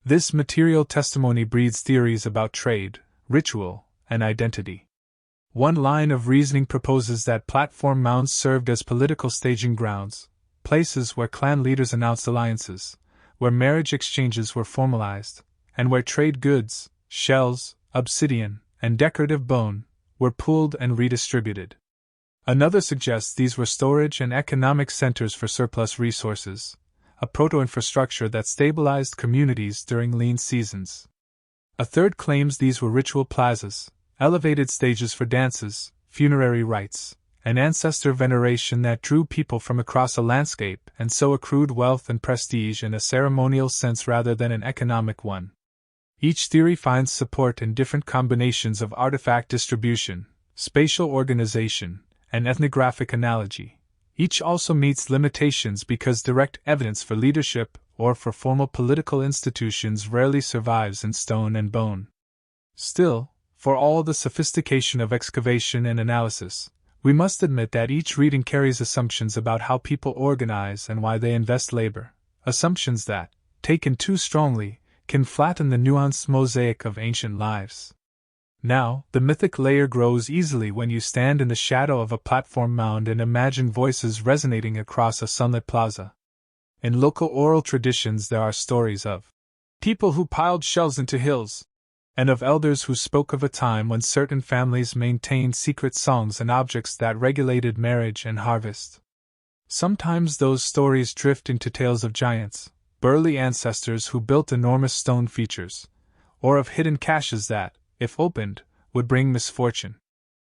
This material testimony breeds theories about trade, ritual, and identity. One line of reasoning proposes that platform mounds served as political staging grounds, places where clan leaders announced alliances, where marriage exchanges were formalized, and where trade goods, shells, obsidian, and decorative bone, were pooled and redistributed. Another suggests these were storage and economic centers for surplus resources, a proto-infrastructure that stabilized communities during lean seasons. A third claims these were ritual plazas, elevated stages for dances, funerary rites, and ancestor veneration that drew people from across a landscape and so accrued wealth and prestige in a ceremonial sense rather than an economic one. Each theory finds support in different combinations of artifact distribution, spatial organization, and ethnographic analogy. Each also meets limitations because direct evidence for leadership or for formal political institutions rarely survives in stone and bone. Still, for all the sophistication of excavation and analysis, we must admit that each reading carries assumptions about how people organize and why they invest labor, assumptions that, taken too strongly, can flatten the nuanced mosaic of ancient lives. Now, the mythic layer grows easily when you stand in the shadow of a platform mound and imagine voices resonating across a sunlit plaza. In local oral traditions there are stories of people who piled shells into hills, and of elders who spoke of a time when certain families maintained secret songs and objects that regulated marriage and harvest. Sometimes those stories drift into tales of giants, burly ancestors who built enormous stone features, or of hidden caches that, if opened, would bring misfortune.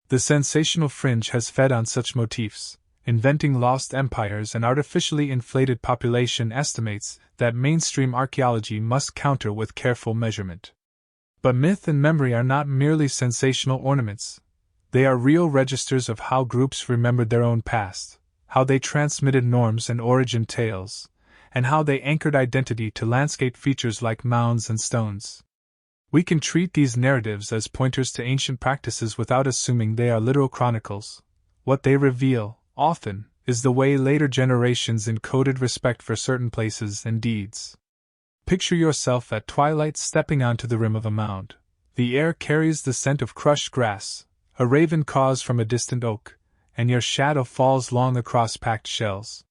The sensational fringe has fed on such motifs, inventing lost empires and artificially inflated population estimates that mainstream archaeology must counter with careful measurement. But myth and memory are not merely sensational ornaments. They are real registers of how groups remembered their own past, how they transmitted norms and origin tales, and how they anchored identity to landscape features like mounds and stones. We can treat these narratives as pointers to ancient practices without assuming they are literal chronicles. What they reveal, often, is the way later generations encoded respect for certain places and deeds. Picture yourself at twilight stepping onto the rim of a mound. The air carries the scent of crushed grass, a raven caws from a distant oak, and your shadow falls long across packed shells.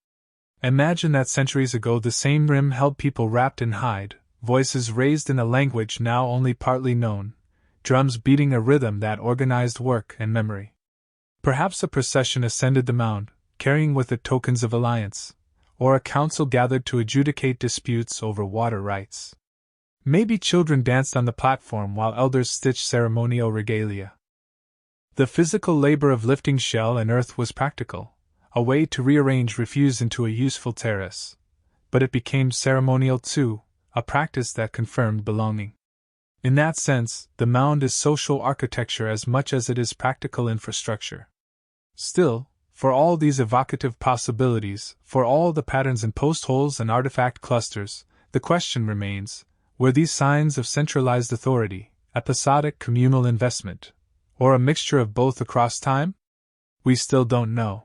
Imagine that centuries ago the same rim held people wrapped in hide, voices raised in a language now only partly known, drums beating a rhythm that organized work and memory. Perhaps a procession ascended the mound, carrying with it tokens of alliance, or a council gathered to adjudicate disputes over water rights. Maybe children danced on the platform while elders stitched ceremonial regalia. The physical labor of lifting shell and earth was practical, a way to rearrange refuse into a useful terrace. But it became ceremonial too, a practice that confirmed belonging. In that sense, the mound is social architecture as much as it is practical infrastructure. Still, for all these evocative possibilities, for all the patterns in post holes and artifact clusters, the question remains, were these signs of centralized authority, episodic communal investment, or a mixture of both across time? We still don't know.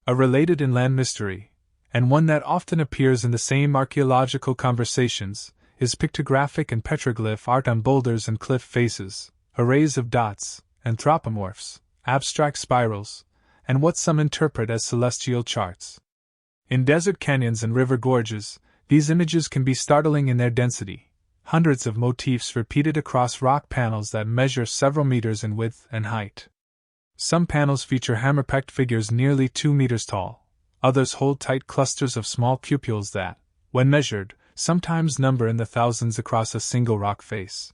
A related inland mystery, and one that often appears in the same archaeological conversations, is pictographic and petroglyph art on boulders and cliff faces, arrays of dots, anthropomorphs, abstract spirals, and what some interpret as celestial charts. In desert canyons and river gorges, these images can be startling in their density. Hundreds of motifs repeated across rock panels that measure several meters in width and height. Some panels feature hammer-packed figures nearly 2 meters tall. Others hold tight clusters of small cupules that, when measured, sometimes number in the thousands across a single rock face.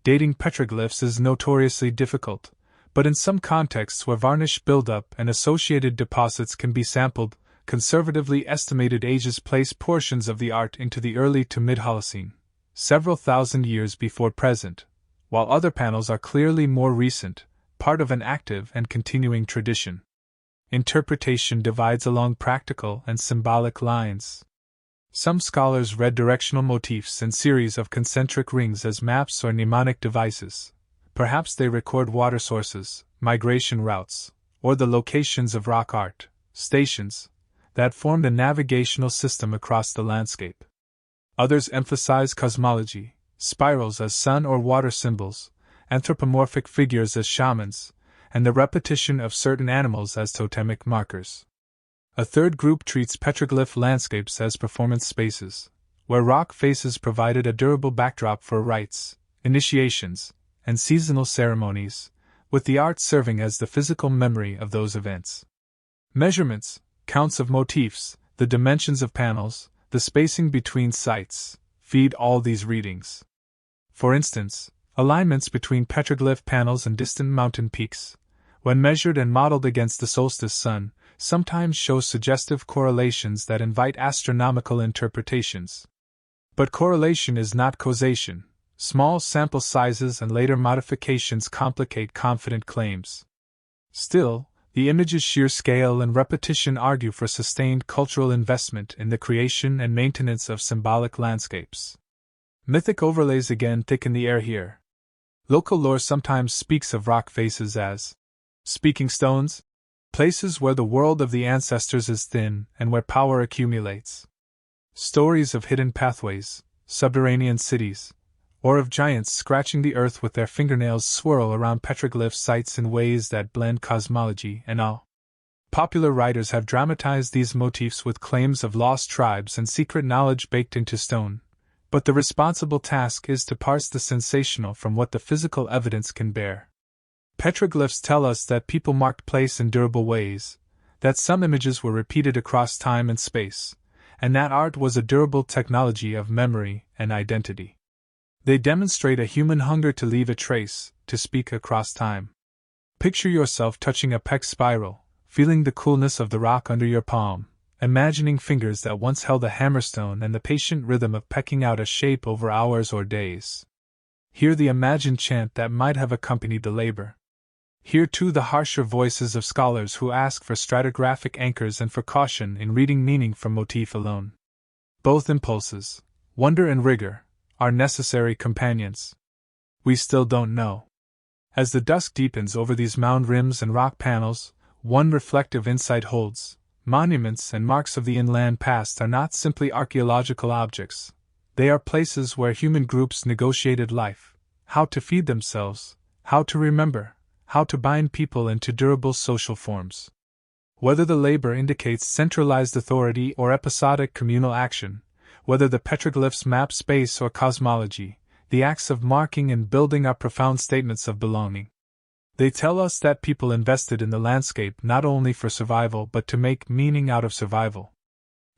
Dating petroglyphs is notoriously difficult, but in some contexts where varnish buildup and associated deposits can be sampled, conservatively estimated ages place portions of the art into the early to mid-Holocene, several thousand years before present, while other panels are clearly more recent, part of an active and continuing tradition. Interpretation divides along practical and symbolic lines. Some scholars read directional motifs and series of concentric rings as maps or mnemonic devices. Perhaps they record water sources, migration routes, or the locations of rock art stations that formed a navigational system across the landscape. Others emphasize cosmology, spirals as sun or water symbols, anthropomorphic figures as shamans, and the repetition of certain animals as totemic markers. A third group treats petroglyph landscapes as performance spaces, where rock faces provided a durable backdrop for rites, initiations, and seasonal ceremonies, with the art serving as the physical memory of those events. Measurements, counts of motifs, the dimensions of panels, the spacing between sites, feed all these readings. For instance, alignments between petroglyph panels and distant mountain peaks, when measured and modeled against the solstice sun, sometimes show suggestive correlations that invite astronomical interpretations. But correlation is not causation. Small sample sizes and later modifications complicate confident claims. Still, the image's sheer scale and repetition argue for sustained cultural investment in the creation and maintenance of symbolic landscapes. Mythic overlays again thicken the air here. Local lore sometimes speaks of rock faces as speaking stones, places where the world of the ancestors is thin and where power accumulates. Stories of hidden pathways, subterranean cities, or of giants scratching the earth with their fingernails swirl around petroglyph sites in ways that blend cosmology and awe. Popular writers have dramatized these motifs with claims of lost tribes and secret knowledge baked into stone, but the responsible task is to parse the sensational from what the physical evidence can bear. Petroglyphs tell us that people marked place in durable ways, that some images were repeated across time and space, and that art was a durable technology of memory and identity. They demonstrate a human hunger to leave a trace, to speak across time. Picture yourself touching a peck spiral, feeling the coolness of the rock under your palm, imagining fingers that once held a hammerstone and the patient rhythm of pecking out a shape over hours or days. Hear the imagined chant that might have accompanied the labor. Hear too the harsher voices of scholars who ask for stratigraphic anchors and for caution in reading meaning from motif alone. Both impulses, wonder and rigor, are necessary companions. We still don't know. As the dusk deepens over these mound rims and rock panels, one reflective insight holds: monuments and marks of the inland past are not simply archaeological objects. They are places where human groups negotiated life, how to feed themselves, how to remember, how to bind people into durable social forms. Whether the labor indicates centralized authority or episodic communal action, whether the petroglyphs map space or cosmology, the acts of marking and building are profound statements of belonging. They tell us that people invested in the landscape not only for survival but to make meaning out of survival.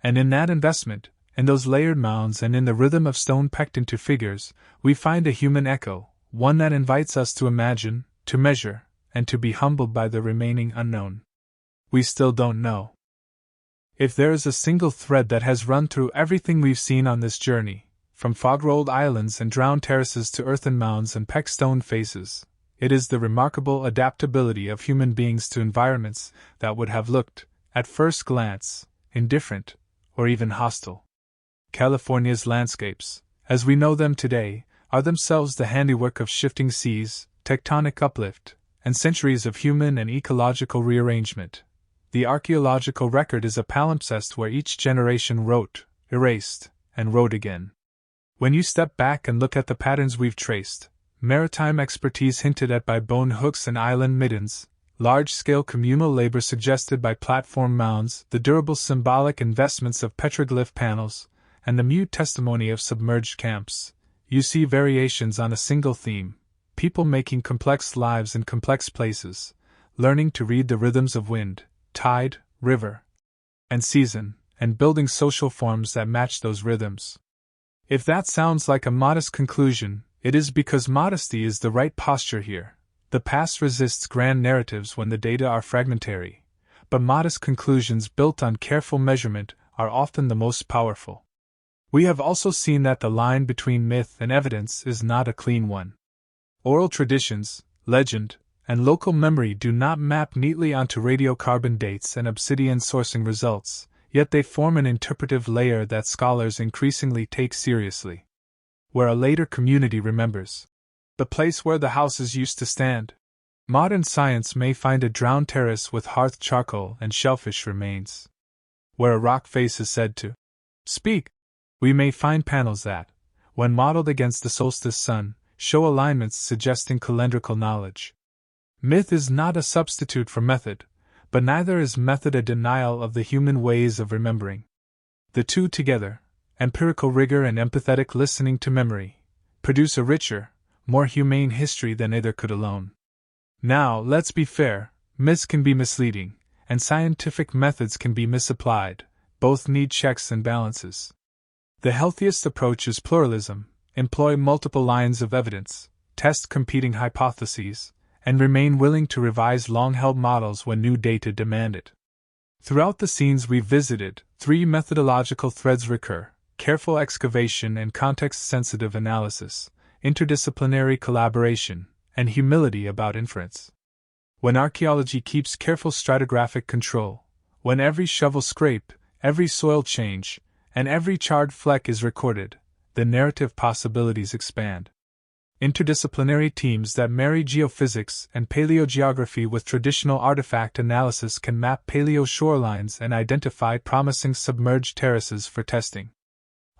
And in that investment, in those layered mounds and in the rhythm of stone pecked into figures, we find a human echo, one that invites us to imagine, to measure, and to be humbled by the remaining unknown. We still don't know. If there is a single thread that has run through everything we've seen on this journey, from fog-rolled islands and drowned terraces to earthen mounds and pecked stone faces, it is the remarkable adaptability of human beings to environments that would have looked, at first glance, indifferent, or even hostile. California's landscapes, as we know them today, are themselves the handiwork of shifting seas, tectonic uplift, and centuries of human and ecological rearrangement. The archaeological record is a palimpsest where each generation wrote, erased, and wrote again. When you step back and look at the patterns we've traced, maritime expertise hinted at by bone hooks and island middens, large-scale communal labor suggested by platform mounds, the durable symbolic investments of petroglyph panels, and the mute testimony of submerged camps, you see variations on a single theme: people making complex lives in complex places, learning to read the rhythms of wind, tide, river, and season, and building social forms that match those rhythms. If that sounds like a modest conclusion, it is because modesty is the right posture here. The past resists grand narratives when the data are fragmentary, but modest conclusions built on careful measurement are often the most powerful. We have also seen that the line between myth and evidence is not a clean one. Oral traditions, legend, and local memory do not map neatly onto radiocarbon dates and obsidian sourcing results, yet they form an interpretive layer that scholars increasingly take seriously. Where a later community remembers the place where the houses used to stand, modern science may find a drowned terrace with hearth charcoal and shellfish remains. Where a rock face is said to speak, we may find panels that, when modeled against the solstice sun, show alignments suggesting calendrical knowledge. Myth is not a substitute for method, but neither is method a denial of the human ways of remembering. The two together, empirical rigor and empathetic listening to memory, produce a richer, more humane history than either could alone. Now, let's be fair, myths can be misleading, and scientific methods can be misapplied. Both need checks and balances. The healthiest approach is pluralism: employ multiple lines of evidence, test competing hypotheses, and remain willing to revise long-held models when new data demand it. Throughout the scenes we've visited, three methodological threads recur: careful excavation and context-sensitive analysis, interdisciplinary collaboration, and humility about inference. When archaeology keeps careful stratigraphic control, when every shovel scrape, every soil change, and every charred fleck is recorded, the narrative possibilities expand. Interdisciplinary teams that marry geophysics and paleogeography with traditional artifact analysis can map paleoshorelines and identify promising submerged terraces for testing.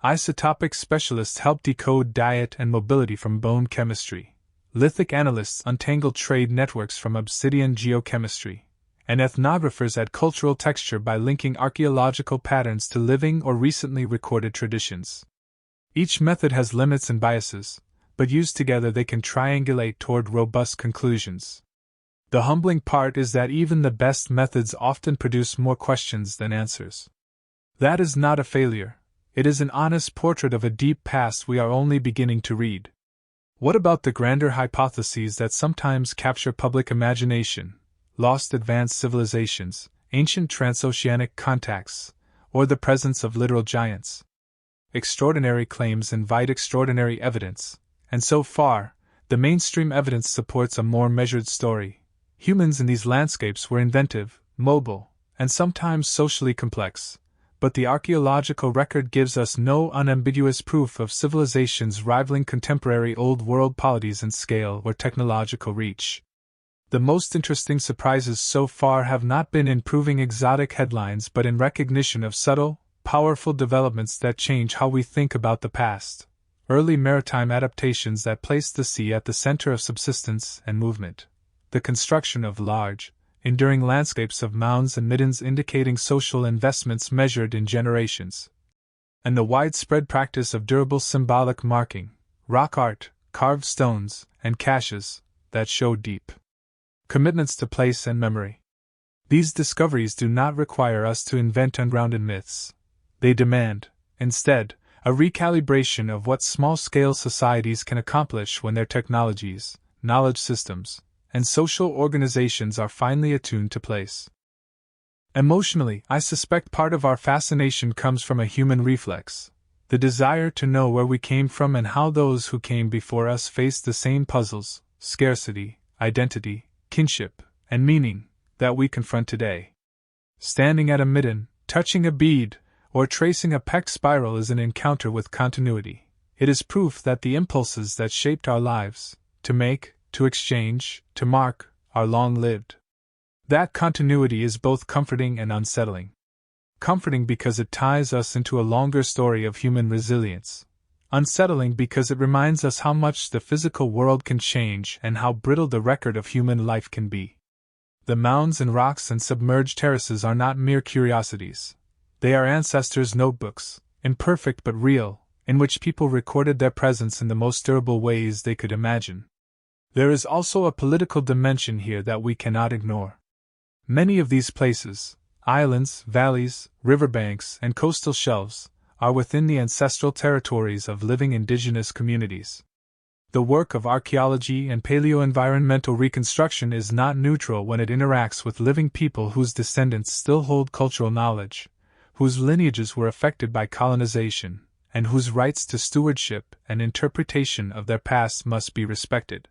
Isotopic specialists help decode diet and mobility from bone chemistry. Lithic analysts untangle trade networks from obsidian geochemistry. And ethnographers add cultural texture by linking archaeological patterns to living or recently recorded traditions. Each method has limits and biases, but used together they can triangulate toward robust conclusions. The humbling part is that even the best methods often produce more questions than answers. That is not a failure. It is an honest portrait of a deep past we are only beginning to read. What about the grander hypotheses that sometimes capture public imagination? Lost advanced civilizations, ancient transoceanic contacts, or the presence of literal giants? Extraordinary claims invite extraordinary evidence, and so far, the mainstream evidence supports a more measured story. Humans in these landscapes were inventive, mobile, and sometimes socially complex, but the archaeological record gives us no unambiguous proof of civilizations rivaling contemporary Old World polities in scale or technological reach. The most interesting surprises so far have not been in proving exotic headlines but in recognition of subtle, powerful developments that change how we think about the past. Early maritime adaptations that placed the sea at the center of subsistence and movement. The construction of large, enduring landscapes of mounds and middens indicating social investments measured in generations. And the widespread practice of durable symbolic marking, rock art, carved stones, and caches that show deep commitments to place and memory. These discoveries do not require us to invent ungrounded myths. They demand, instead, a recalibration of what small-scale societies can accomplish when their technologies, knowledge systems, and social organizations are finely attuned to place. Emotionally, I suspect part of our fascination comes from a human reflex, the desire to know where we came from and how those who came before us faced the same puzzles, scarcity, identity, kinship, and meaning, that we confront today. Standing at a midden, touching a bead, or tracing a peck spiral is an encounter with continuity. It is proof that the impulses that shaped our lives, to make, to exchange, to mark, are long-lived. That continuity is both comforting and unsettling. Comforting because it ties us into a longer story of human resilience, Unsettling because it reminds us how much the physical world can change and how brittle the record of human life can be. The mounds and rocks and submerged terraces are not mere curiosities. They are ancestors' notebooks, imperfect but real, in which people recorded their presence in the most durable ways they could imagine. There is also a political dimension here that we cannot ignore. Many of these places, islands, valleys, riverbanks, and coastal shelves, are within the ancestral territories of living indigenous communities. The work of archaeology and paleo-environmental reconstruction is not neutral when it interacts with living people whose descendants still hold cultural knowledge, whose lineages were affected by colonization, and whose rights to stewardship and interpretation of their past must be respected.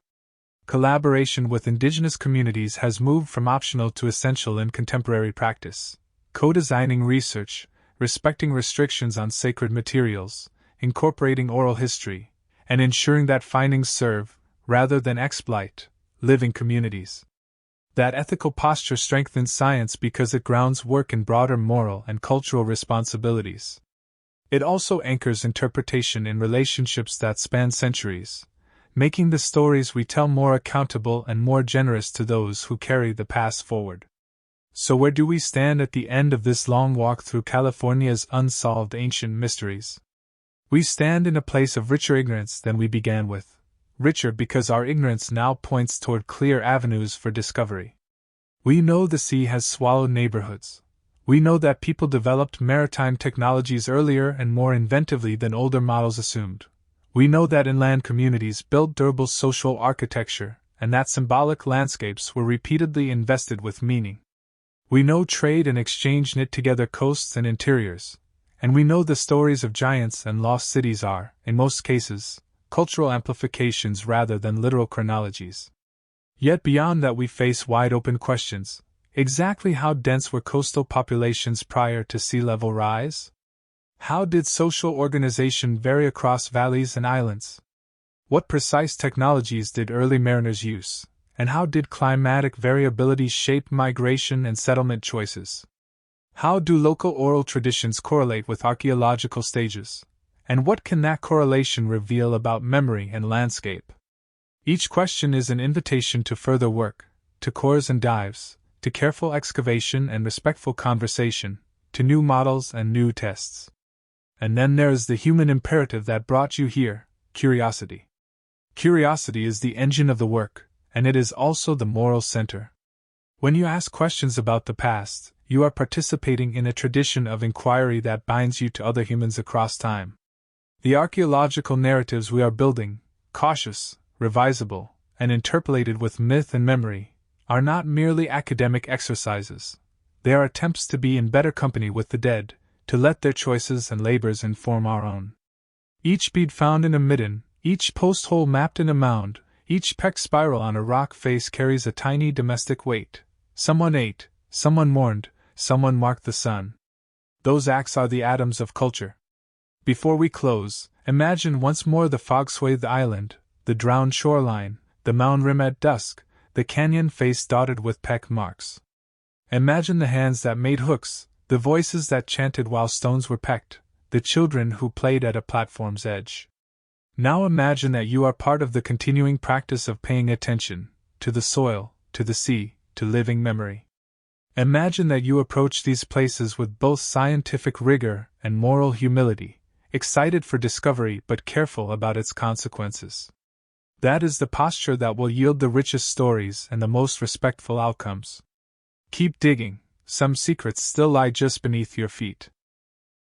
Collaboration with indigenous communities has moved from optional to essential in contemporary practice. Co-designing research, respecting restrictions on sacred materials, incorporating oral history, and ensuring that findings serve, rather than exploit, living communities. That ethical posture strengthens science because it grounds work in broader moral and cultural responsibilities. It also anchors interpretation in relationships that span centuries, making the stories we tell more accountable and more generous to those who carry the past forward. So where do we stand at the end of this long walk through California's unsolved ancient mysteries? We stand in a place of richer ignorance than we began with, richer because our ignorance now points toward clear avenues for discovery. We know the sea has swallowed neighborhoods. We know that people developed maritime technologies earlier and more inventively than older models assumed. We know that inland communities built durable social architecture, and that symbolic landscapes were repeatedly invested with meaning. We know trade and exchange knit together coasts and interiors, and we know the stories of giants and lost cities are, in most cases, cultural amplifications rather than literal chronologies. Yet beyond that we face wide-open questions. Exactly how dense were coastal populations prior to sea level rise? How did social organization vary across valleys and islands? What precise technologies did early mariners use, and how did climatic variability shape migration and settlement choices? How do local oral traditions correlate with archaeological stages, and what can that correlation reveal about memory and landscape? Each question is an invitation to further work, to cores and dives, to careful excavation and respectful conversation, to new models and new tests. And then there is the human imperative that brought you here, curiosity. Curiosity is the engine of the work, and it is also the moral center. When you ask questions about the past, you are participating in a tradition of inquiry that binds you to other humans across time. The archaeological narratives we are building, cautious, revisable, and interpolated with myth and memory, are not merely academic exercises. They are attempts to be in better company with the dead, to let their choices and labors inform our own. Each bead found in a midden, each post hole mapped in a mound, each peck spiral on a rock face carries a tiny domestic weight. Someone ate, someone mourned, someone marked the sun. Those acts are the atoms of culture. Before we close, imagine once more the fog-swathed island, the drowned shoreline, the mound rim at dusk, the canyon face dotted with peck marks. Imagine the hands that made hooks, the voices that chanted while stones were pecked, the children who played at a platform's edge. Now imagine that you are part of the continuing practice of paying attention, to the soil, to the sea, to living memory. Imagine that you approach these places with both scientific rigor and moral humility, excited for discovery but careful about its consequences. That is the posture that will yield the richest stories and the most respectful outcomes. Keep digging, some secrets still lie just beneath your feet.